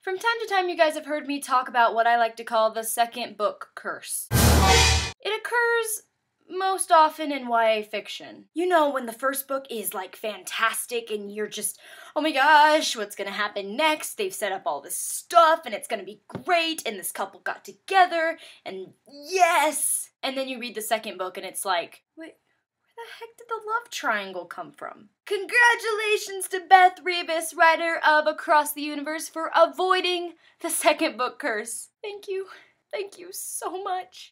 From time to time, you guys have heard me talk about what I like to call the second book curse. It occurs most often in YA fiction. You know, when the first book is like fantastic and you're just, oh my gosh, what's gonna happen next? They've set up all this stuff and it's gonna be great and this couple got together and yes! And then you read the second book and it's like, wait, where the heck did the love triangle come from? Congratulations to Beth Revis, writer of Across the Universe, for avoiding the second book curse. Thank you. Thank you so much.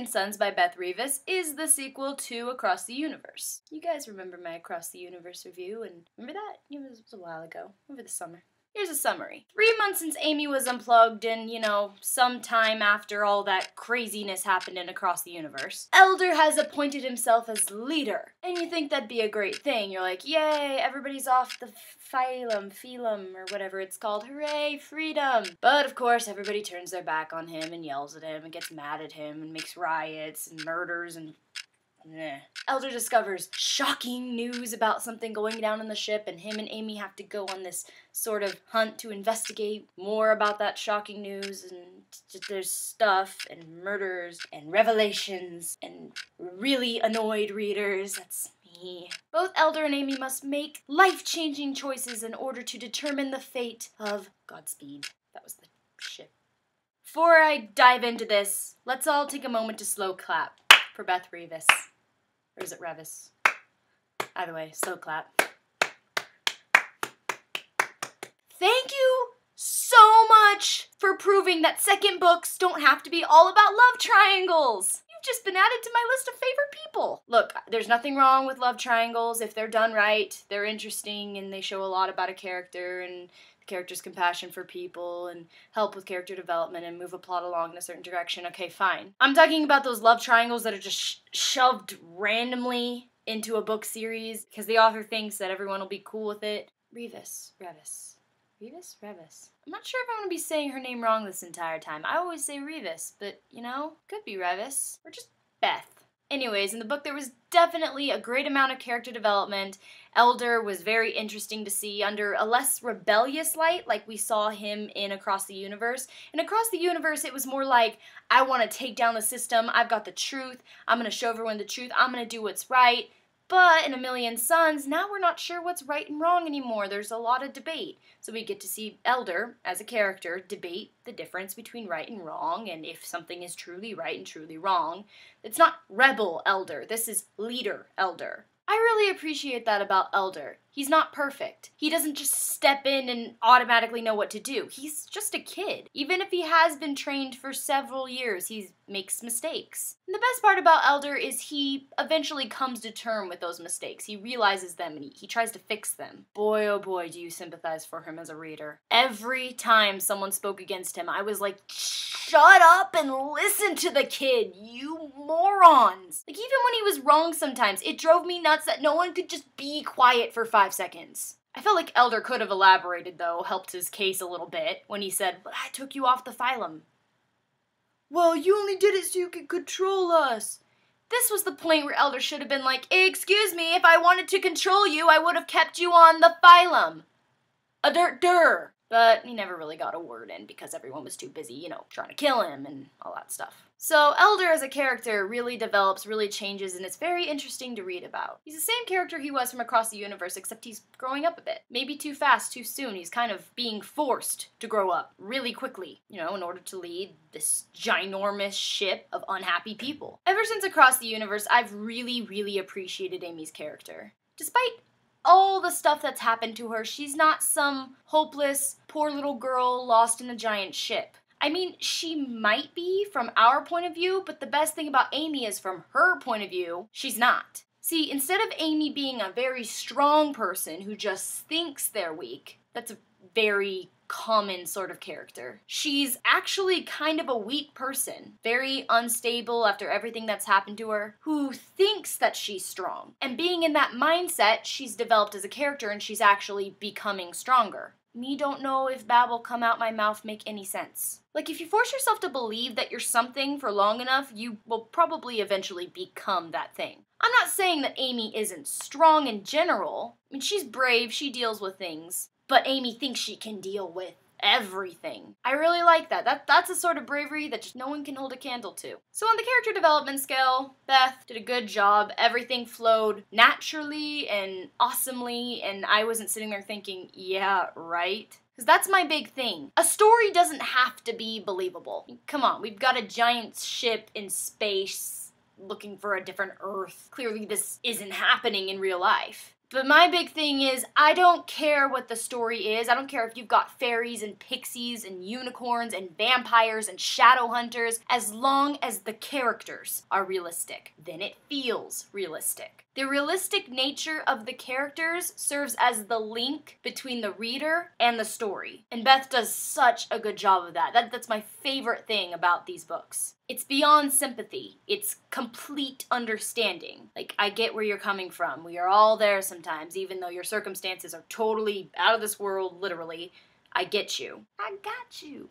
Suns by Beth Revis is the sequel to Across the Universe. You guys remember my Across the Universe review, and remember that? It was a while ago, over the summer. Here's a summary. 3 months since Amy was unplugged and, you know, sometime after all that craziness happened in Across the Universe, Elder has appointed himself as leader. And you think that'd be a great thing. You're like, yay, everybody's off the phylum, or whatever it's called. Hooray, freedom. But of course, everybody turns their back on him and yells at him and gets mad at him and makes riots and murders and Elder discovers shocking news about something going down on the ship, and him and Amy have to go on this sort of hunt to investigate more about that shocking news, and there's stuff and murders and revelations and really annoyed readers. That's me. Both Elder and Amy must make life-changing choices in order to determine the fate of Godspeed. That was the ship. Before I dive into this, let's all take a moment to slow clap for Beth Revis. Or is it Revis? Either way, slow clap. Thank you so much for proving that second books don't have to be all about love triangles. You've just been added to my list of favorite people. Look, there's nothing wrong with love triangles. If they're done right, they're interesting and they show a lot about a character and character's compassion for people and help with character development and move a plot along in a certain direction. Okay, fine. I'm talking about those love triangles that are just shoved randomly into a book series because the author thinks that everyone will be cool with it. Revis. I'm not sure if I'm going to be saying her name wrong this entire time. I always say Revis, but, you know, could be Revis or just Beth. Anyways, in the book there was definitely a great amount of character development. Elder was very interesting to see under a less rebellious light like we saw him in Across the Universe. In Across the Universe it was more like, I want to take down the system, I've got the truth, I'm going to show everyone the truth, I'm going to do what's right. But in A Million Suns, now we're not sure what's right and wrong anymore. There's a lot of debate. So we get to see Elder, as a character, debate the difference between right and wrong, and if something is truly right and truly wrong. It's not rebel Elder. This is leader Elder. I really appreciate that about Elder. He's not perfect. He doesn't just step in and automatically know what to do. He's just a kid. Even if he has been trained for several years, he makes mistakes. And the best part about Elder is he eventually comes to terms with those mistakes. He realizes them and he tries to fix them. Boy, oh boy, do you sympathize for him as a reader. Every time someone spoke against him, I was like, shut up and listen to the kid, you morons. Like, even when he was wrong sometimes, it drove me nuts that no one could just be quiet for 5 seconds. I felt like Elder could have elaborated, though, helped his case a little bit, when he said, but I took you off the phylum. Well, you only did it so you could control us. This was the point where Elder should have been like, excuse me, if I wanted to control you, I would have kept you on the phylum. A dirt. But he never really got a word in because everyone was too busy, you know, trying to kill him and all that stuff. So Elder as a character really develops, really changes, and it's very interesting to read about. He's the same character he was from Across the Universe, except he's growing up a bit. Maybe too fast, too soon. He's kind of being forced to grow up really quickly, you know, in order to lead this ginormous ship of unhappy people. Ever since Across the Universe, I've really appreciated Amy's character. Despite all the stuff that's happened to her, she's not some hopeless, poor little girl lost in a giant ship. I mean, she might be from our point of view, but the best thing about Amy is from her point of view, she's not. See, instead of Amy being a very strong person who just thinks they're weak, that's a very common sort of character. She's actually kind of a weak person, very unstable after everything that's happened to her, who thinks that she's strong. And being in that mindset, she's developed as a character and she's actually becoming stronger. Me don't know if babble come out my mouth make any sense. Like, if you force yourself to believe that you're something for long enough, you will probably eventually become that thing. I'm not saying that Amy isn't strong in general. I mean, she's brave, she deals with things. But Amy thinks she can deal with everything. I really like that. That's a sort of bravery that just no one can hold a candle to. So on the character development scale, Beth did a good job. Everything flowed naturally and awesomely, and I wasn't sitting there thinking, yeah, right? Because that's my big thing. A story doesn't have to be believable. Come on, we've got a giant ship in space looking for a different Earth. Clearly this isn't happening in real life. But my big thing is, I don't care what the story is. I don't care if you've got fairies and pixies and unicorns and vampires and shadow hunters, as long as the characters are realistic. Then it feels realistic. The realistic nature of the characters serves as the link between the reader and the story. And Beth does such a good job of that. That's my favorite thing about these books. It's beyond sympathy. It's complete understanding. Like, I get where you're coming from. We are all there sometimes, even though your circumstances are totally out of this world, literally. I get you. I got you.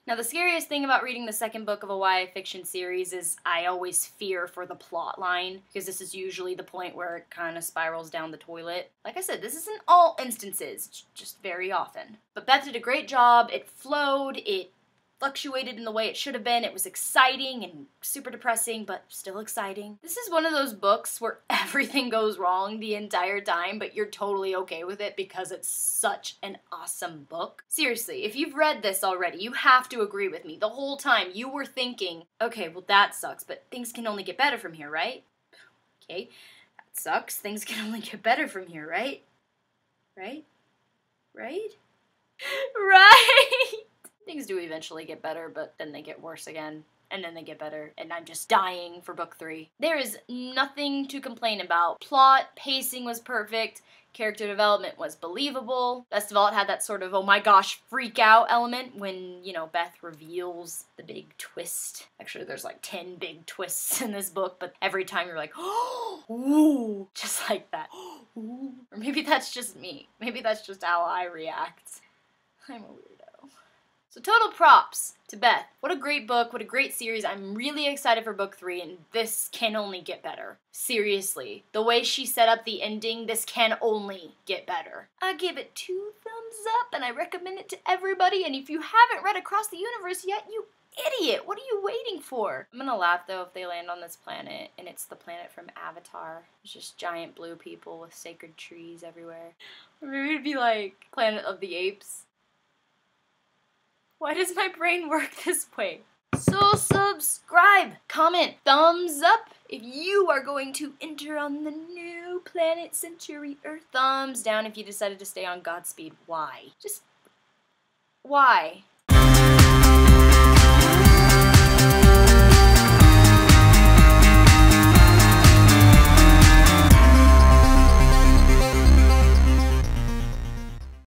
Now, the scariest thing about reading the second book of a YA fiction series is I always fear for the plot line, because this is usually the point where it kind of spirals down the toilet. Like I said, this isn't all instances, just very often. But Beth did a great job. It flowed, it fluctuated in the way it should have been. It was exciting and super depressing, but still exciting. This is one of those books where everything goes wrong the entire time, but you're totally okay with it because it's such an awesome book. Seriously, if you've read this already, you have to agree with me. The whole time you were thinking, okay, well that sucks, but things can only get better from here, right? Okay, that sucks. Things can only get better from here, right? Right? Right? Right! Things do eventually get better, but then they get worse again, and then they get better, and I'm just dying for book 3. There is nothing to complain about. Plot, pacing was perfect, character development was believable. Best of all, it had that sort of, oh my gosh, freak out element when, you know, Beth reveals the big twist. Actually, there's like 10 big twists in this book, but every time you're like, oh, ooh, just like that. Ooh. Or maybe that's just me. Maybe that's just how I react. I'm a weirdo. So total props to Beth. What a great book, what a great series. I'm really excited for book 3, and this can only get better. Seriously, the way she set up the ending, this can only get better. I give it 2 thumbs up, and I recommend it to everybody, and if you haven't read Across the Universe yet, you idiot, what are you waiting for? I'm gonna laugh though if they land on this planet, and it's the planet from Avatar. It's just giant blue people with sacred trees everywhere. Or maybe it'd be like Planet of the Apes. Why does my brain work this way? So subscribe, comment, thumbs up if you are going to enter on the new planet Century Earth. Thumbs down if you decided to stay on Godspeed. Why? Just, why?